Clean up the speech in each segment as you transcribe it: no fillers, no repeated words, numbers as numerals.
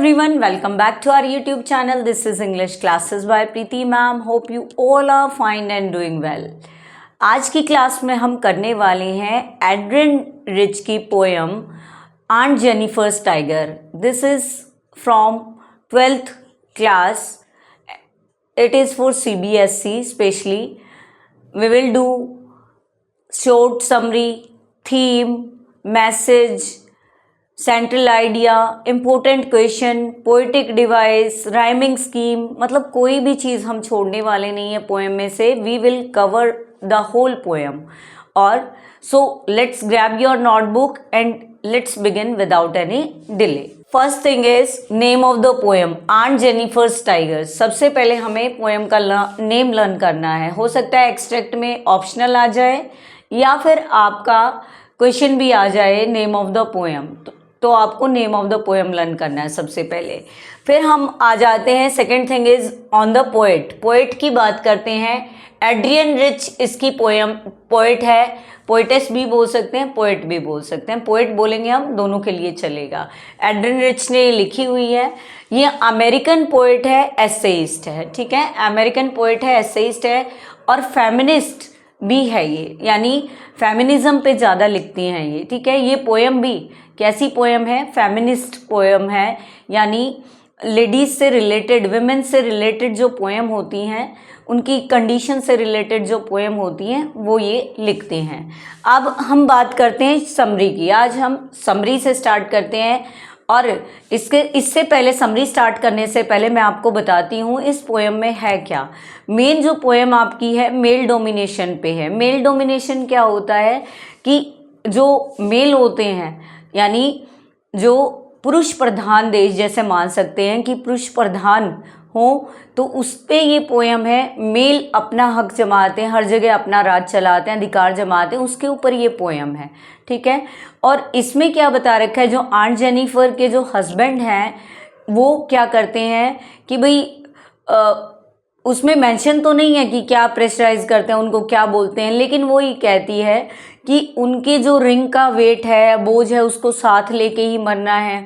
everyone, welcome back to our YouTube channel. This is English Classes by Preeti Ma'am. Hope you all are fine and doing well. आज की class में हम करने वाले हैं Adrienne Rich की poem aunt Jennifer's tiger. This is from 12th class. It is for CBSE specially. We will do short summary, theme, message, central idea, important question, poetic device, rhyming scheme, मतलब कोई भी चीज़ हम छोड़ने वाले नहीं है poem में से. We will cover the whole poem. और so let's grab your notebook and let's begin without any delay. First thing is name of the poem aunt Jennifer's tiger. सबसे पहले हमें पोएम का नेम लर्न करना है. हो सकता है एक्सट्रैक्ट में ऑप्शनल आ जाए या फिर आपका क्वेश्चन भी आ जाए नेम ऑफ द पोएम. तो आपको name of the poem learn करना है सबसे पहले. फिर हम आ जाते हैं second thing is on the poet. Poet की बात करते हैं. एड्रियन रिच इसकी पोएम पोएट है. पोएटेस भी बोल सकते हैं, पोएट भी बोल सकते हैं. पोएट बोलेंगे हम, दोनों के लिए चलेगा. एड्रियन रिच ने लिखी हुई है. ये अमेरिकन पोएट है, एसेइस्ट है. ठीक है, अमेरिकन पोएट है, एसेइस्ट है और फेमिनिस्ट भी है ये, यानी फेमिनिज्म पे ज़्यादा लिखती हैं ये. ठीक है, ये पोएम भी कैसी पोएम है? फेमिनिस्ट पोएम है, यानी लेडीज़ से रिलेटेड, विमेन से रिलेटेड जो पोएम होती हैं, उनकी कंडीशन से रिलेटेड जो पोएम होती हैं वो ये लिखते हैं. अब हम बात करते हैं समरी की. आज हम समरी से स्टार्ट करते हैं. और इससे पहले समरी स्टार्ट करने से पहले मैं आपको बताती हूँ इस पोएम में है क्या. मेन जो पोएम आपकी है मेल डोमिनेशन पे है. मेल डोमिनेशन क्या होता है कि जो मेल होते हैं, यानी जो पुरुष प्रधान देश जैसे मान सकते हैं कि पुरुष प्रधान हो, तो उस पे ये पोएम है. मेल अपना हक जमाते हैं, हर जगह अपना राज चलाते हैं, अधिकार जमाते हैं, उसके ऊपर ये पोएम है. ठीक है, और इसमें क्या बता रखा है, जो आंट जेनिफर के जो हस्बैंड हैं वो क्या करते हैं कि भाई उसमें मेंशन तो नहीं है कि क्या प्रेशराइज करते हैं, उनको क्या बोलते हैं, लेकिन वो ही कहती है कि उनके जो रिंग का वेट है, बोझ है, उसको साथ लेके ही मरना है.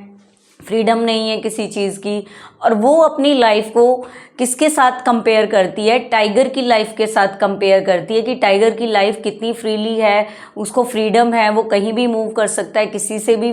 फ्रीडम नहीं है किसी चीज़ की. और वो अपनी लाइफ को किसके साथ कंपेयर करती है? टाइगर की लाइफ के साथ कंपेयर करती है कि टाइगर की लाइफ कितनी फ्रीली है, उसको फ्रीडम है, वो कहीं भी मूव कर सकता है, किसी से भी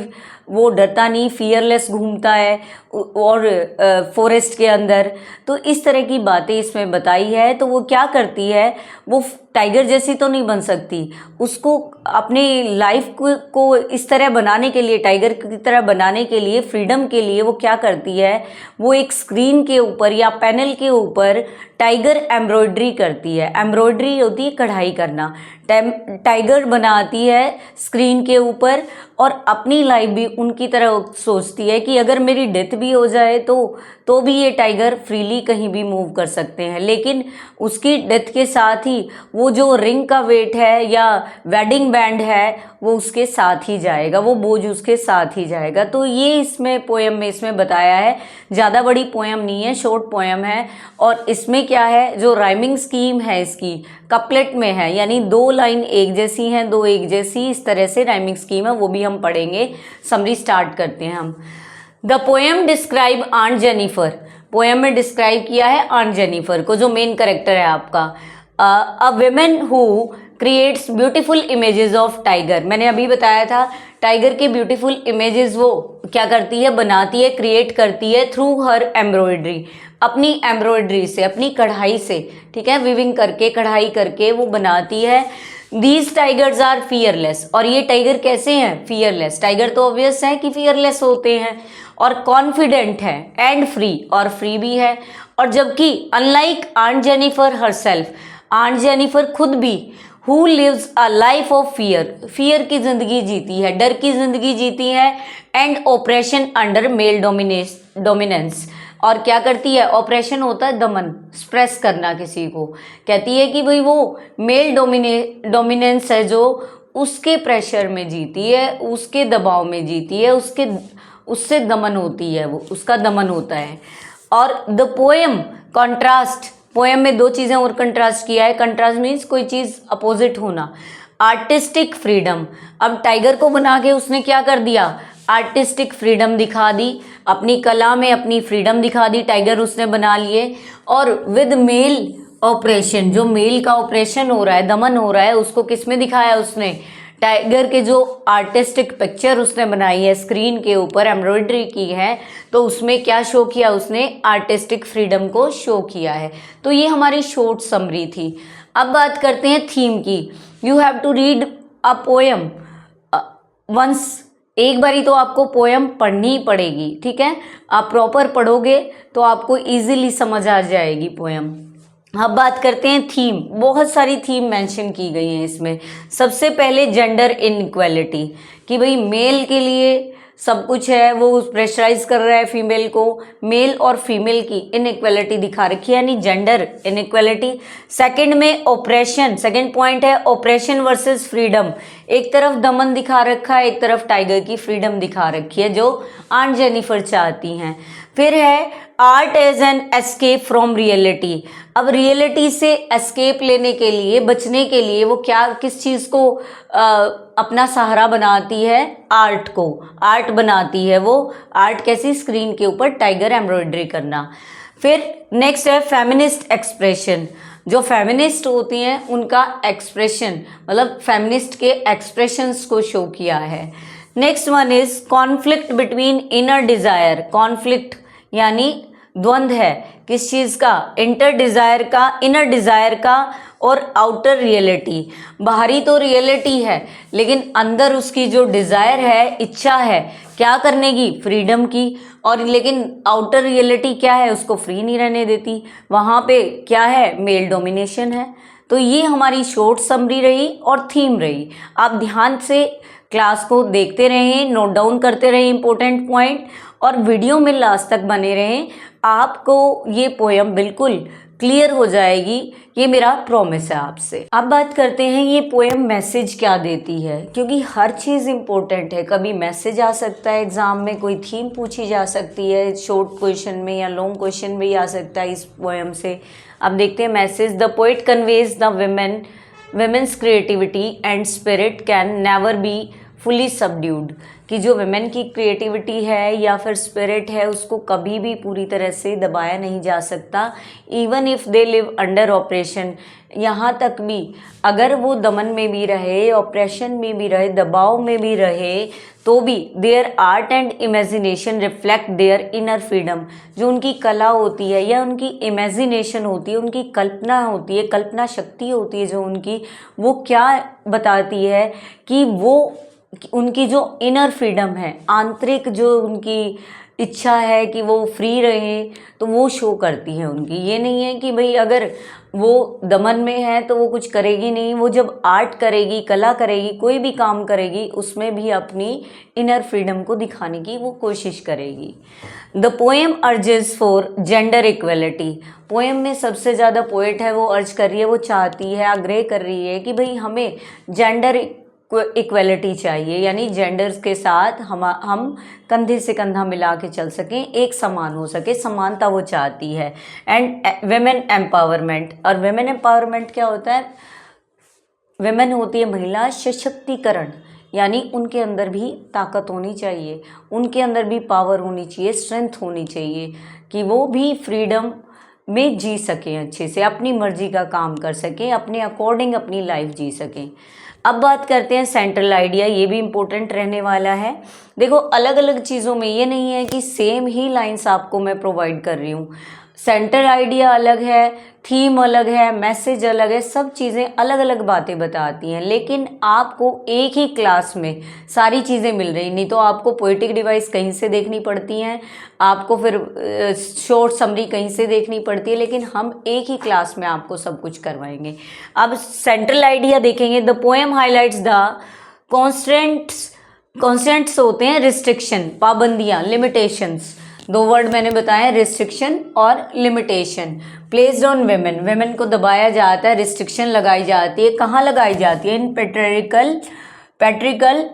वो डरता नहीं, फियरलेस घूमता है और फॉरेस्ट के अंदर. तो इस तरह की बातें इसमें बताई है. तो वो क्या करती है, वो टाइगर जैसी तो नहीं बन सकती. उसको अपनी लाइफ को इस तरह बनाने के लिए, टाइगर की तरह बनाने के लिए, फ्रीडम के लिए वो क्या करती है, वो एक स्क्रीन के ऊपर या पैनल के ऊपर टाइगर एम्ब्रॉयडरी करती है. एम्ब्रॉयडरी होती है कढ़ाई करना. टाइगर बनाती है स्क्रीन के ऊपर और अपनी लाइफ भी उनकी तरह सोचती है कि अगर मेरी डेथ भी हो जाए तो भी ये टाइगर फ्रीली कहीं भी मूव कर सकते हैं. लेकिन उसकी डेथ के साथ ही वो जो रिंग का वेट है या वेडिंग बैंड है वो उसके साथ ही जाएगा, वो बोझ उसके साथ ही जाएगा. तो ये इसमें पोएम में इसमें बताया है. ज़्यादा बड़ी पोएम नहीं है, शॉर्ट पोएम है. और इसमें क्या है, जो राइमिंग स्कीम है इसकी कपलेट में है, यानी 2 लाइन एक जैसी हैं, 2 एक जैसी, इस तरह से राइमिंग स्कीम है, वो भी हम पढ़ेंगे. समरी स्टार्ट करते हैं हम. The poem describe aunt Jennifer. Poem में डिस्क्राइब किया है आंट जेनिफर को, जो मेन कैरेक्टर है आपका. A women who creates beautiful images of tiger. मैंने अभी बताया था टाइगर के ब्यूटीफुल इमेजेस वो क्या करती है, बनाती है, क्रिएट करती है थ्रू हर एम्ब्रॉयडरी, अपनी एम्ब्रॉयडरी से, अपनी कढ़ाई से. ठीक है, वीविंग करके, कढ़ाई करके वो बनाती है. These tigers are fearless. और ये टाइगर कैसे हैं? फियरलेस. टाइगर तो ऑब्वियस है कि फियरलेस होते हैं. और कॉन्फिडेंट है एंड फ्री, और फ्री भी है. और जबकि unlike aunt Jennifer herself, aunt Jennifer खुद भी who lives a life of fear, fear की ज़िंदगी जीती है, डर की ज़िंदगी जीती है. And oppression under male dominance. और क्या करती है? ऑपरेशन होता है दमन, स्प्रेस करना किसी को. कहती है कि भाई वो मेल डोमिनेंस है जो उसके प्रेशर में जीती है, उसके दबाव में जीती है, उससे दमन होती है, वो उसका दमन होता है. और द पोएम कॉन्ट्रास्ट. पोएम में 2 चीज़ें और कंट्रास्ट किया है. कंट्रास्ट मीन्स कोई चीज़ अपोजिट होना. Artistic freedom. अब टाइगर को बना के उसने क्या कर दिया, आर्टिस्टिक फ्रीडम दिखा दी, अपनी कला में अपनी फ्रीडम दिखा दी, टाइगर उसने बना लिए। और विद मेल ऑपरेशन, जो मेल का ऑपरेशन हो रहा है, दमन हो रहा है, उसको किस में दिखाया उसने, टाइगर के जो आर्टिस्टिक पिक्चर उसने बनाई है स्क्रीन के ऊपर, एम्ब्रॉयडरी की है, तो उसमें क्या शो किया उसने, आर्टिस्टिक फ्रीडम को शो किया है। तो ये हमारी शॉर्ट समरी थी। अब बात करते हैं थीम की। You have to read a poem once, एक बारी तो आपको पोएम पढ़नी ही पड़ेगी, ठीक है। आप प्रॉपर पढ़ोगे तो आपको इजीली समझ आ जाएगी पोएम। अब बात करते हैं थीम। बहुत सारी थीम मेंशन की गई हैं इसमें। सबसे पहले जेंडर इनइक्वालिटी, कि भाई मेल के लिए सब कुछ है, वो प्रेशराइज कर रहा है फीमेल को, मेल और फीमेल की इनइक्वालिटी दिखा रखी है, यानी जेंडर इनइक्वालिटी। सेकंड में ऑपरेशन, सेकंड पॉइंट है ऑपरेशन वर्सेस फ्रीडम। एक तरफ दमन दिखा रखा है, एक तरफ टाइगर की फ्रीडम दिखा रखी है, जो आंट जेनिफर चाहती हैं। फिर है art as an escape from reality. अब रियलिटी से एस्केप लेने के लिए, बचने के लिए वो क्या, किस चीज़ को अपना सहारा बनाती है, आर्ट को, आर्ट बनाती है वो। आर्ट कैसी, स्क्रीन के ऊपर टाइगर एम्ब्रॉयडरी करना। फिर नेक्स्ट है फेमिनिस्ट एक्सप्रेशन। जो फेमिनिस्ट होती हैं उनका एक्सप्रेशन, मतलब फेमिनिस्ट के एक्सप्रेशंस को शो किया है। Next one is conflict between inner desire. Conflict यानी द्वंद्व है, किस चीज़ का, इंटर डिज़ायर का, इनर डिज़ायर का, और आउटर रियलिटी। बाहरी तो रियलिटी है, लेकिन अंदर उसकी जो डिज़ायर है, इच्छा है क्या करने की, फ्रीडम की। और लेकिन आउटर रियलिटी क्या है, उसको फ्री नहीं रहने देती, वहाँ पे क्या है, मेल डोमिनेशन है। तो ये हमारी शॉर्ट समरी रही और थीम रही। आप ध्यान से क्लास को देखते रहें, नोट डाउन करते रहें इंपॉर्टेंट पॉइंट, और वीडियो में लास्ट तक बने रहें। आपको ये पोएम बिल्कुल क्लियर हो जाएगी, ये मेरा प्रॉमिस है आपसे। अब बात करते हैं ये पोएम मैसेज क्या देती है, क्योंकि हर चीज़ इम्पोर्टेंट है। कभी मैसेज आ सकता है एग्ज़ाम में, कोई थीम पूछी जा सकती है शॉर्ट क्वेश्चन में, या लॉन्ग क्वेश्चन भी आ सकता है इस पोएम से। अब देखते हैं message. The poet conveys the women's creativity and spirit can never be fully subdued, कि जो women की creativity है या फिर spirit है, उसको कभी भी पूरी तरह से दबाया नहीं जा सकता। even if they live under oppression, यहाँ तक भी अगर वो दमन में भी रहे, ऑपरेशन में भी रहे, दबाव में भी रहे, तो भी their art and imagination reflect their inner freedom. जो उनकी कला होती है या उनकी इमेजिनेशन होती है, उनकी कल्पना होती है, कल्पना शक्ति होती है जो उनकी, वो क्या बताती है कि वो उनकी जो इनर फ्रीडम है, आंतरिक जो उनकी इच्छा है कि वो फ्री रहे, तो वो शो करती है उनकी। ये नहीं है कि भाई अगर वो दमन में है तो वो कुछ करेगी नहीं, वो जब आर्ट करेगी, कला करेगी, कोई भी काम करेगी, उसमें भी अपनी इनर फ्रीडम को दिखाने की वो कोशिश करेगी। The poem urges for gender equality. Poem में सबसे ज़्यादा पोएट है वो अर्ज कर रही है, वो चाहती है, आग्रह कर रही है कि भाई हमें जेंडर इक्वलिटी चाहिए, यानी जेंडर्स के साथ हम कंधे से कंधा मिला के चल सकें, एक समान हो सके, समानता वो चाहती है। And women empowerment. और वेमेन एम्पावरमेंट क्या होता है, वेमेन होती है महिला सशक्तिकरण, यानी उनके अंदर भी ताकत होनी चाहिए, उनके अंदर भी पावर होनी चाहिए, स्ट्रेंथ होनी चाहिए, कि वो भी फ्रीडम में जी सकें, अच्छे से अपनी मर्जी का काम कर सकें, अपने अकॉर्डिंग अपनी लाइफ जी सकें। अब बात करते हैं सेंट्रल आइडिया, ये भी इम्पोर्टेंट रहने वाला है। देखो अलग अलग चीज़ों में ये नहीं है कि सेम ही लाइंस आपको मैं प्रोवाइड कर रही हूँ। सेंट्रल आइडिया अलग है, थीम अलग है, मैसेज अलग है, सब चीज़ें अलग अलग बातें बताती हैं, लेकिन आपको एक ही क्लास में सारी चीज़ें मिल रही। नहीं तो आपको पोएटिक डिवाइस कहीं से देखनी पड़ती हैं, आपको फिर शॉर्ट समरी कहीं से देखनी पड़ती है, लेकिन हम एक ही क्लास में आपको सब कुछ करवाएंगे। अब सेंट्रल आइडिया देखेंगे। The poem highlights the constants होते हैं रिस्ट्रिक्शन, पाबंदियाँ, लिमिटेशंस। दो वर्ड मैंने बताए, रिस्ट्रिक्शन और limitation. Placed on women, women को दबाया जाता है, रिस्ट्रिक्शन लगाई जाती है। कहाँ लगाई जाती है, इन पैट्रिकल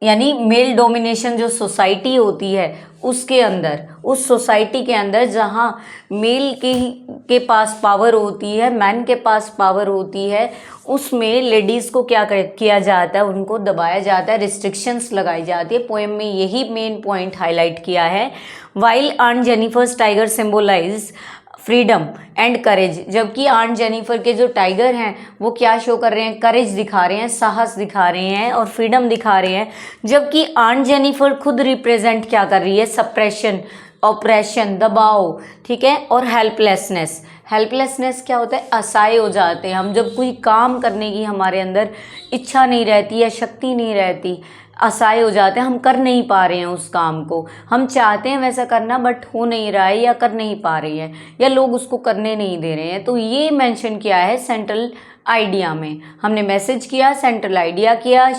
यानी मेल डोमिनेशन जो सोसाइटी होती है उसके अंदर, उस सोसाइटी के अंदर जहाँ मेल के पास पावर होती है, मैन के पास पावर होती है, उसमें लेडीज़ को क्या किया जाता है, उनको दबाया जाता है, रिस्ट्रिक्शंस लगाई जाती है। पोएम में यही मेन पॉइंट हाईलाइट किया है। While on Jennifer's tiger symbolise freedom and courage, जबकि आंट जेनिफर के जो टाइगर हैं वो क्या शो कर रहे हैं, करेज दिखा रहे हैं, साहस दिखा रहे हैं और फ्रीडम दिखा रहे हैं। जबकि आंट जेनिफर खुद रिप्रेजेंट क्या कर रही है, सप्रेशन, ऑपरेशन, दबाव, ठीक है, और हेल्पलेसनेस। हेल्पलेसनेस क्या होता है, असहाय हो जाते हैं हम, जब कोई काम करने की हमारे अंदर इच्छा नहीं रहती या शक्ति नहीं रहती, असहाय हो जाते हैं, हम कर नहीं पा रहे हैं उस काम को, हम चाहते हैं वैसा करना बट हो नहीं रहा है या कर नहीं पा रही है या लोग उसको करने नहीं दे रहे हैं। तो ये मेंशन किया है सेंट्रल आइडिया में। हमने मैसेज किया, सेंट्रल आइडिया किया,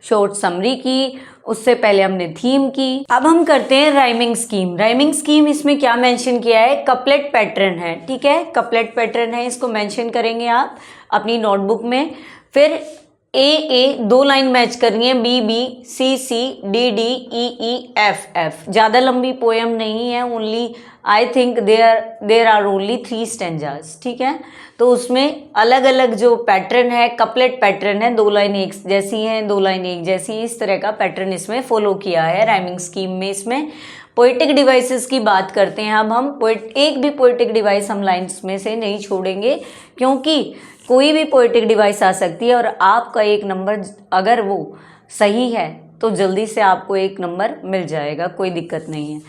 शॉर्ट समरी की, उससे पहले हमने थीम की। अब हम करते हैं राइमिंग स्कीम। राइमिंग स्कीम इसमें क्या मेंशन किया है, कपलेट पैटर्न है, ठीक है, कपलेट पैटर्न है, इसको मेंशन करेंगे आप अपनी नोटबुक में। फिर ए दो लाइन मैच करनी है, B B, C C, D D, E E, F F. ज़्यादा लंबी पोएम नहीं है, only I think there are only 3 stanzas, ठीक है। तो उसमें अलग अलग जो पैटर्न है, कपलेट पैटर्न है, 2 लाइन एक जैसी हैं, 2 लाइन एक जैसी, इस तरह का पैटर्न इसमें फॉलो किया है राइमिंग स्कीम में। इसमें पोइटिक डिवाइसेस की बात करते हैं। अब हम एक भी पोइटिक डिवाइस हम लाइन्स में से नहीं छोड़ेंगे, क्योंकि कोई भी पोइटिक डिवाइस आ सकती है और आपका एक नंबर अगर वो सही है तो जल्दी से आपको एक नंबर मिल जाएगा, कोई दिक्कत नहीं है।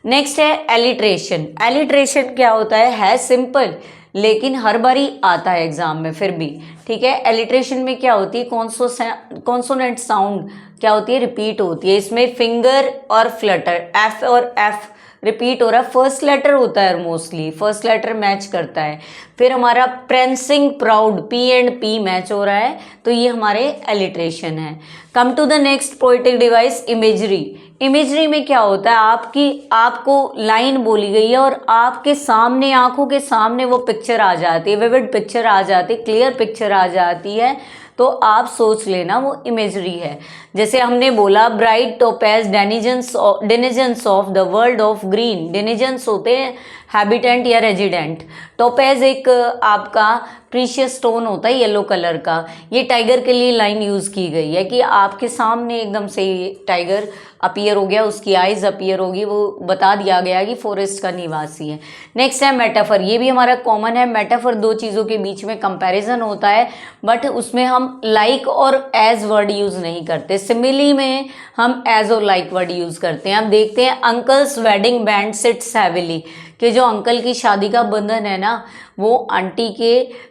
नेक्स्ट है एलिट्रेशन। एलिट्रेशन क्या होता है सिंपल लेकिन हर बारी आता है एग्जाम में फिर भी, ठीक है। एलिट्रेशन में क्या होती है, कॉन्सोनेंट साउंड क्या होती है, रिपीट होती है। इसमें फिंगर और फ्लटर, एफ और एफ रिपीट हो रहा है, फर्स्ट लेटर होता है मोस्टली, फर्स्ट लेटर मैच करता है। फिर हमारा prancing proud, P and P match हो रहा है, तो ये हमारे एलिट्रेशन है। Come to the next poetic device, imagery. Imagery में क्या होता है, आपको लाइन बोली गई है और आपके सामने, आंखों के सामने वो पिक्चर आ जाती है, विविड पिक्चर आ जाती है, क्लियर पिक्चर आ जाती है, तो आप सोच लेना वो इमेजरी है। जैसे हमने बोला bright topaz denizens of the world of green. Denizens होते हैं हैबिटेंट या रेजिडेंट। टोपेज एक आपका प्रीशियस स्टोन होता है येलो कलर का। ये टाइगर के लिए लाइन यूज़ की गई है कि आपके सामने एकदम से टाइगर अपीयर हो गया, उसकी आइज़ अपीयर होगी, वो बता दिया गया कि फॉरेस्ट का निवासी है। नेक्स्ट है मेटाफर। ये भी हमारा कॉमन है। मेटाफर दो चीज़ों के बीच में कंपैरिजन होता है, बट उसमें हम लाइक और एज वर्ड यूज़ नहीं करते। सिमिली में हम एज और लाइक वर्ड यूज़ करते हैं। हम देखते हैं uncle's wedding band sits heavily, कि जो अंकल की शादी का बंधन है ना, वो आंटी के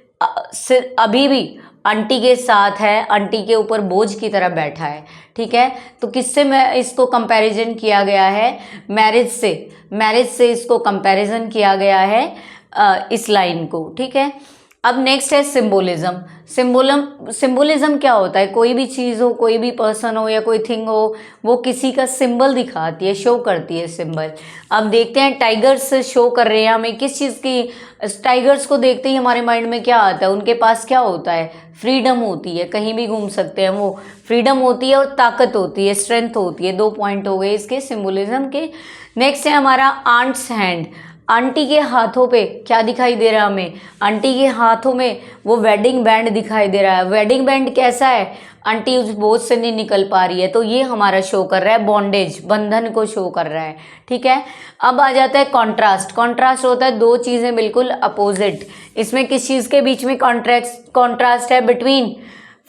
अभी भी आंटी के साथ है, आंटी के ऊपर बोझ की तरह बैठा है, ठीक है। तो किससे मैं इसको कंपैरिजन किया गया है, मैरिज से इसको कंपैरिजन किया गया है इस लाइन को, ठीक है। अब नेक्स्ट है सिंबोलिज्म। सिंबोलिज्म क्या होता है, कोई भी चीज़ हो, कोई भी पर्सन हो या कोई थिंग हो, वो किसी का सिंबल दिखाती है, शो करती है सिंबल। अब देखते हैं टाइगर्स शो कर रहे हैं हमें किस चीज़ की। टाइगर्स को देखते ही हमारे माइंड में क्या आता है, उनके पास क्या होता है, फ्रीडम होती है, कहीं भी घूम सकते हैं वो, फ्रीडम होती है और ताकत होती है, स्ट्रेंथ होती है। 2 पॉइंट हो गए इसके सिंबोलिज्म के। नेक्स्ट है हमारा आंट्स हैंड। आंटी के हाथों पे क्या दिखाई दे रहा है हमें, आंटी के हाथों में वो वेडिंग बैंड दिखाई दे रहा है। वेडिंग बैंड कैसा है, आंटी उस बोझ से नहीं निकल पा रही है, तो ये हमारा शो कर रहा है बॉन्डेज, बंधन को शो कर रहा है, ठीक है। अब आ जाता है कॉन्ट्रास्ट। कॉन्ट्रास्ट होता है दो चीज़ें बिल्कुल अपोजिट। इसमें किस चीज़ के बीच में कॉन्ट्रास्ट है, बिटवीन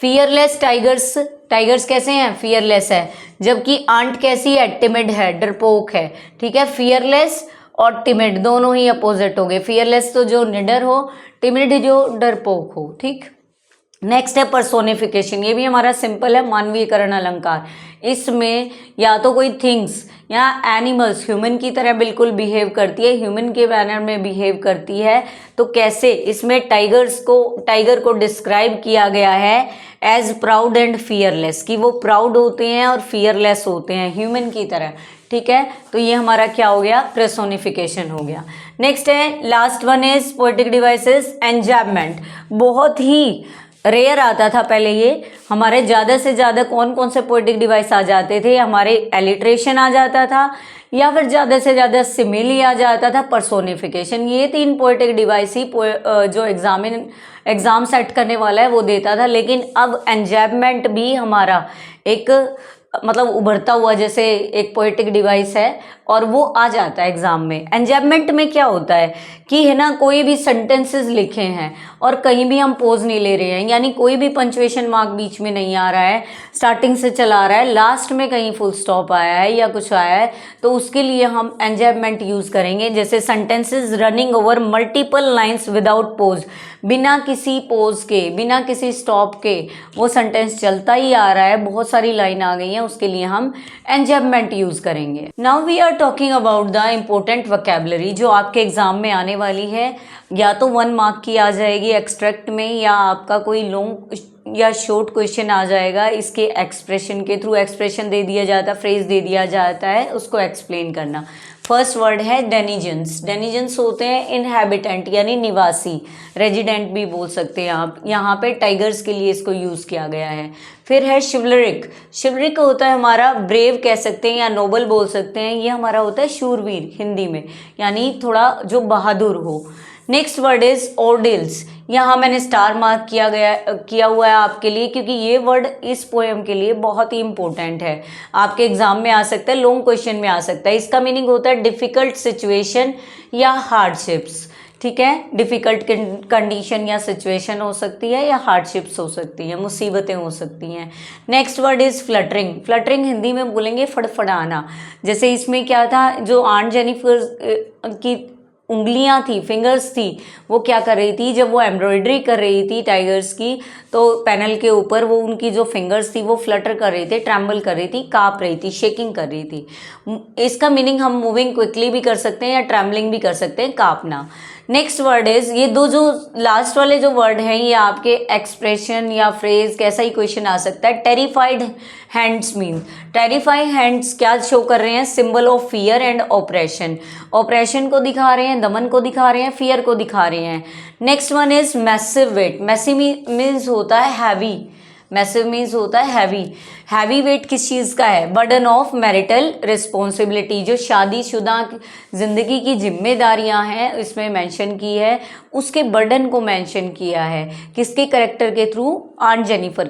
फियरलेस टाइगर्स। टाइगर्स कैसे हैं, फियरलेस है, जबकि आंट कैसी है, टिमिड है, डरपोक है, ठीक है। फियरलेस और टिमिड दोनों ही अपोजिट हो गए। फियरलेस तो जो निडर हो, टिमिड जो डरपोक हो, ठीक। नेक्स्ट है पर्सोनिफिकेशन। ये भी हमारा सिंपल है, मानवीयकरण अलंकार। इसमें या तो कोई थिंग्स या एनिमल्स ह्यूमन की तरह बिल्कुल बिहेव करती है, ह्यूमन के मैनर में बिहेव करती है, तो कैसे, इसमें टाइगर को डिस्क्राइब किया गया है एज प्राउड एंड फियरलेस, कि वो प्राउड होते हैं और फियरलेस होते हैं ह्यूमन की तरह, ठीक है। तो ये हमारा क्या हो गया, पर्सोनिफिकेशन हो गया। नेक्स्ट है last one is poetic devices, enjambment. बहुत ही रेयर आता था पहले। ये हमारे ज़्यादा से ज़्यादा कौन कौन से पोएटिक डिवाइस आ जाते थे, हमारे एलिट्रेशन आ जाता था, या फिर ज़्यादा से ज़्यादा सिमिली आ जाता था, पर्सोनिफिकेशन। ये 3 पोएटिक डिवाइस ही जो एग्ज़ाम सेट करने वाला है वो देता था। लेकिन अब एन्जैबमेंट भी हमारा एक मतलब उभरता हुआ जैसे एक पोएटिक डिवाइस है और वो आ जाता है एग्ज़ाम में। एन्जैबमेंट में क्या होता है कि है ना, कोई भी सेंटेंसेस लिखे हैं और कहीं भी हम पोज नहीं ले रहे हैं, यानी कोई भी पंचुएशन मार्क बीच में नहीं आ रहा है, स्टार्टिंग से चला रहा है, लास्ट में कहीं फुल स्टॉप आया है या कुछ आया है, तो उसके लिए हम एन्जैबमेंट यूज़ करेंगे। जैसे sentences running over multiple lines without pose, बिना किसी पोज के, बिना किसी स्टॉप के वो सेंटेंस चलता ही आ रहा है, बहुत सारी लाइन आ गई हैं, उसके लिए हम एन्जैबमेंट यूज़ करेंगे। Now we are talking about the important vocabulary जो आपके एग्जाम में आने वाली है। या तो 1 मार्क की आ जाएगी एक्सट्रैक्ट में, या आपका कोई लॉन्ग या शॉर्ट क्वेश्चन आ जाएगा इसके एक्सप्रेशन के थ्रू। एक्सप्रेशन दे दिया जाता है, फ्रेज दे दिया जाता है, उसको एक्सप्लेन करना। फर्स्ट वर्ड है डेनिजेंस। डेनिजेंस होते हैं इनहैबिटेंट यानी निवासी, रेजिडेंट भी बोल सकते हैं आप। यहाँ पे टाइगर्स के लिए इसको यूज़ किया गया है। फिर है शिवलरिक। शिवलरिक होता है हमारा ब्रेव कह सकते हैं या नोबल बोल सकते हैं। ये हमारा होता है शूरवीर हिंदी में, यानी थोड़ा जो बहादुर हो। Next word is ordeals. यहाँ मैंने स्टार मार्क किया हुआ है आपके लिए, क्योंकि ये वर्ड इस पोएम के लिए बहुत ही इंपॉर्टेंट है। आपके एग्जाम में आ सकता है, लॉन्ग क्वेश्चन में आ सकता है। इसका मीनिंग होता है डिफ़िकल्ट सिचुएशन या हार्डशिप्स। ठीक है, डिफ़िकल्ट कंडीशन या सिचुएशन हो सकती है, या हार्डशिप्स हो सकती हैं, मुसीबतें हो सकती हैं। Next word is fluttering. Fluttering Hindi में बोलेंगे फड़फड़ाना। जैसे इसमें क्या था, जो आंट जेनिफर की उंगलियां थी, फिंगर्स थी, वो क्या कर रही थी, जब वो एम्ब्रॉयडरी कर रही थी टाइगर्स की, तो पैनल के ऊपर वो उनकी जो फिंगर्स थी वो फ्लटर कर रही थी, ट्रैम्बल कर रही थी, काँप रही थी, शेकिंग कर रही थी। इसका मीनिंग हम मूविंग क्विकली भी कर सकते हैं या ट्रैम्बलिंग भी कर सकते हैं, काँपना। नेक्स्ट वर्ड इज, ये दो जो लास्ट वाले जो वर्ड हैं ये आपके एक्सप्रेशन या फ्रेज कैसा ही क्वेश्चन आ सकता है। Terrified hands mean, terrified hands क्या शो कर रहे हैं, symbol of fear and operation. Operation को दिखा रहे हैं, दमन को दिखा रहे हैं, फियर को दिखा रहे हैं। Next one is massive weight. Massive means होता है हैवी, मैसिव मीन्स होता है हैवी। हैवी वेट किस चीज़ का है, बर्डन ऑफ मैरिटल रिस्पॉन्सिबिलिटी, जो शादीशुदा ज़िंदगी की जिम्मेदारियां हैं इसमें मेंशन की है, उसके बर्डन को मेंशन किया है। किसके करेक्टर के थ्रू, आंट जेनिफर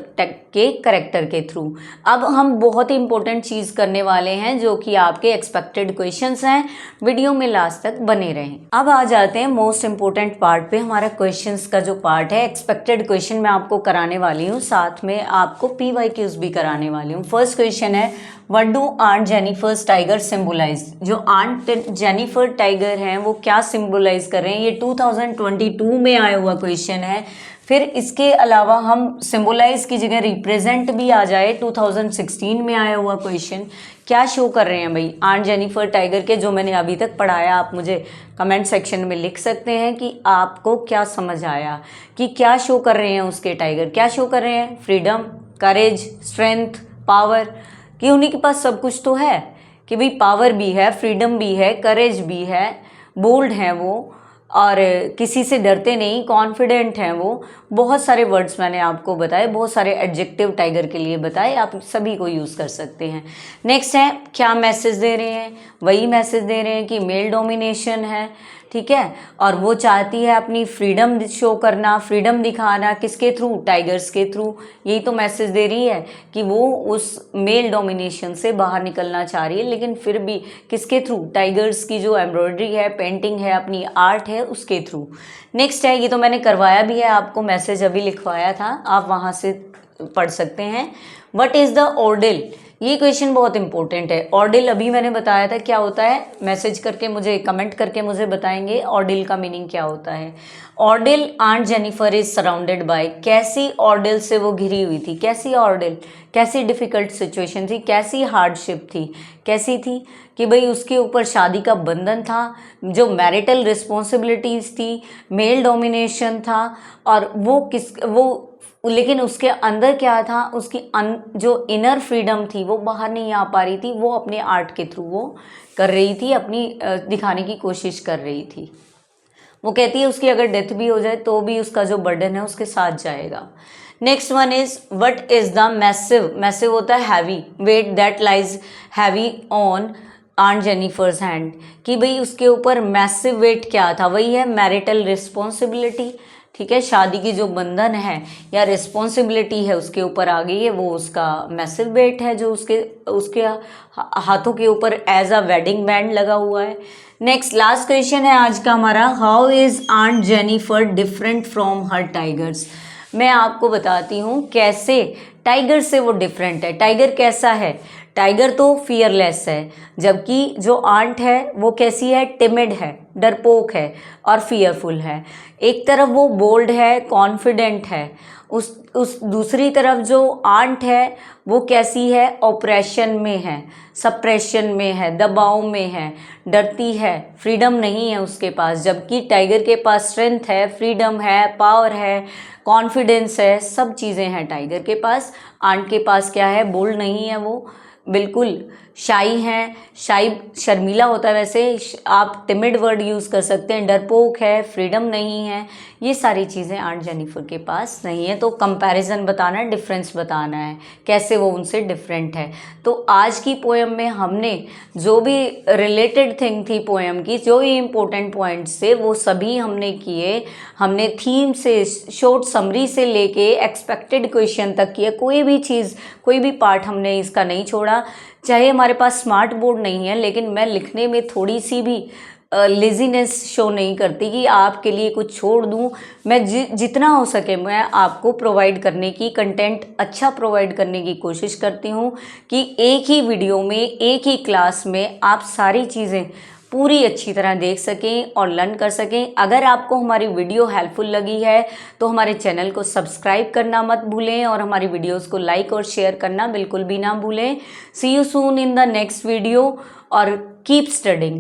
के करेक्टर के थ्रू। अब हम बहुत ही इंपॉर्टेंट चीज़ करने वाले हैं जो कि आपके एक्सपेक्टेड क्वेश्चंस हैं, वीडियो में लास्ट तक बने रहें। अब आ जाते हैं मोस्ट इंपॉर्टेंट पार्ट पे। हमारा क्वेश्चंस का जो पार्ट है, एक्सपेक्टेड क्वेश्चन मैं आपको कराने वाली हूँ, साथ में आपको PYQs भी कराने वाली हूँ। फर्स्ट क्वेश्चन है, what do aunt Jennifer's tiger symbolize. जो आंट जेनिफर टाइगर हैं वो क्या सिंबलाइज कर रहे हैं, ये 2022 में आया हुआ क्वेश्चन है। फिर इसके अलावा हम सिंबलाइज की जगह रिप्रेजेंट भी आ जाए, 2016 में आया हुआ क्वेश्चन। क्या शो कर रहे हैं भाई आंट जेनिफर टाइगर के, जो मैंने अभी तक पढ़ाया, आप मुझे कमेंट सेक्शन में लिख सकते हैं कि आपको क्या समझ आया, कि क्या शो कर रहे हैं उसके टाइगर, क्या शो कर रहे हैं, फ्रीडम, करेज, स्ट्रेंथ, पावर, कि उन्हीं के पास सब कुछ तो है, कि भाई पावर भी है, फ्रीडम भी है, करेज भी है, बोल्ड हैं वो, और किसी से डरते नहीं, कॉन्फिडेंट हैं वो। बहुत सारे वर्ड्स मैंने आपको बताए, बहुत सारे एडजेक्टिव टाइगर के लिए बताए, आप सभी को यूज़ कर सकते हैं। नेक्स्ट है, क्या मैसेज दे रहे हैं, वही मैसेज दे रहे हैं कि मेल डोमिनेशन है, ठीक है, और वो चाहती है अपनी फ्रीडम शो करना, फ्रीडम दिखाना, किसके थ्रू, टाइगर्स के थ्रू। यही तो मैसेज दे रही है कि वो उस मेल डोमिनेशन से बाहर निकलना चाह रही है, लेकिन फिर भी किसके थ्रू, टाइगर्स की जो एम्ब्रॉयडरी है, पेंटिंग है, अपनी आर्ट है, उसके थ्रू। नेक्स्ट है, ये तो मैंने करवाया भी है आपको, मैसेज अभी लिखवाया था, आप वहाँ से पढ़ सकते हैं। व्हाट इज़ द ऑर्डिल, ये क्वेश्चन बहुत इंपॉर्टेंट है। ऑर्डिल अभी मैंने बताया था क्या होता है, मैसेज करके मुझे, कमेंट करके मुझे बताएंगे ऑर्डिल का मीनिंग क्या होता है। Ordeal, aunt Jennifer is surrounded by, कैसी ऑर्डिल से वो घिरी हुई थी, कैसी ऑर्डिल, कैसी डिफ़िकल्ट सिचुएशन थी, कैसी हार्डशिप थी, कैसी थी कि भाई उसके ऊपर शादी का बंधन था, जो मैरिटल रिस्पॉन्सिबिलिटीज़ थी, मेल डोमिनेशन था, और वो लेकिन उसके अंदर क्या था, उसकी जो इनर फ्रीडम थी वो बाहर नहीं आ पा रही थी, वो अपने आर्ट के थ्रू वो कर रही थी, अपनी दिखाने की कोशिश कर रही थी। वो कहती है उसकी अगर डेथ भी हो जाए तो भी उसका जो बर्डन है उसके साथ जाएगा। Next one is what is the massive, massive होता है heavy, weight that lies heavy on aunt Jennifer's hand, कि भाई उसके ऊपर मैसिव वेट क्या था, वही है मैरिटल रिस्पॉन्सिबिलिटी। ठीक है, शादी की जो बंधन है या रिस्पॉन्सिबिलिटी है उसके ऊपर आ गई है, वो उसका मैसिव वेट है जो उसके उसके हाथों के ऊपर एज अ वेडिंग बैंड लगा हुआ है। नेक्स्ट लास्ट क्वेश्चन है आज का हमारा, how is aunt Jennifer different from her tigers. मैं आपको बताती हूँ कैसे टाइगर से वो डिफरेंट है। टाइगर कैसा है, टाइगर तो फियरलेस है, जबकि जो आंट है वो कैसी है, टिमिड है, डरपोक है और फियरफुल है। एक तरफ वो बोल्ड है, कॉन्फिडेंट है, उस दूसरी तरफ जो आंट है वो कैसी है, ऑपरेशन में है, सप्रेशन में है, दबाव में है, डरती है, फ्रीडम नहीं है उसके पास। जबकि टाइगर के पास स्ट्रेंथ है, फ्रीडम है, पावर है, कॉन्फिडेंस है, सब चीज़ें हैं टाइगर के पास। आंट के पास क्या है, बोल्ड नहीं है, वो बिल्कुल शाई हैं। शाई शर्मीला होता है, वैसे आप टिमिड वर्ड यूज़ कर सकते हैं। डरपोक है, फ्रीडम नहीं है, ये सारी चीज़ें आंट जेनिफर के पास नहीं है। तो कंपैरिजन बताना है, डिफरेंस बताना है, कैसे वो उनसे डिफरेंट है। तो आज की पोएम में हमने जो भी रिलेटेड थिंग थी पोएम की, जो भी इम्पोर्टेंट पॉइंट्स थे वो सभी हमने किए। हमने थीम से, शॉर्ट समरी से लेके एक्सपेक्टेड क्वेश्चन तक किया। कोई भी चीज़, कोई भी पार्ट हमने इसका नहीं छोड़ा। चाहे हमारे पास स्मार्ट बोर्ड नहीं है, लेकिन मैं लिखने में थोड़ी सी भी लेजीनेस शो नहीं करती कि आपके लिए कुछ छोड़ दूं। मैं जितना हो सके मैं आपको प्रोवाइड करने की, कंटेंट अच्छा प्रोवाइड करने की कोशिश करती हूं कि एक ही वीडियो में, एक ही क्लास में आप सारी चीज़ें पूरी अच्छी तरह देख सकें और लर्न कर सकें। अगर आपको हमारी वीडियो हेल्पफुल लगी है तो हमारे चैनल को सब्सक्राइब करना मत भूलें और हमारी वीडियोस को लाइक और शेयर करना बिल्कुल भी ना भूलें। See you soon in the next video और कीप स्टडिंग।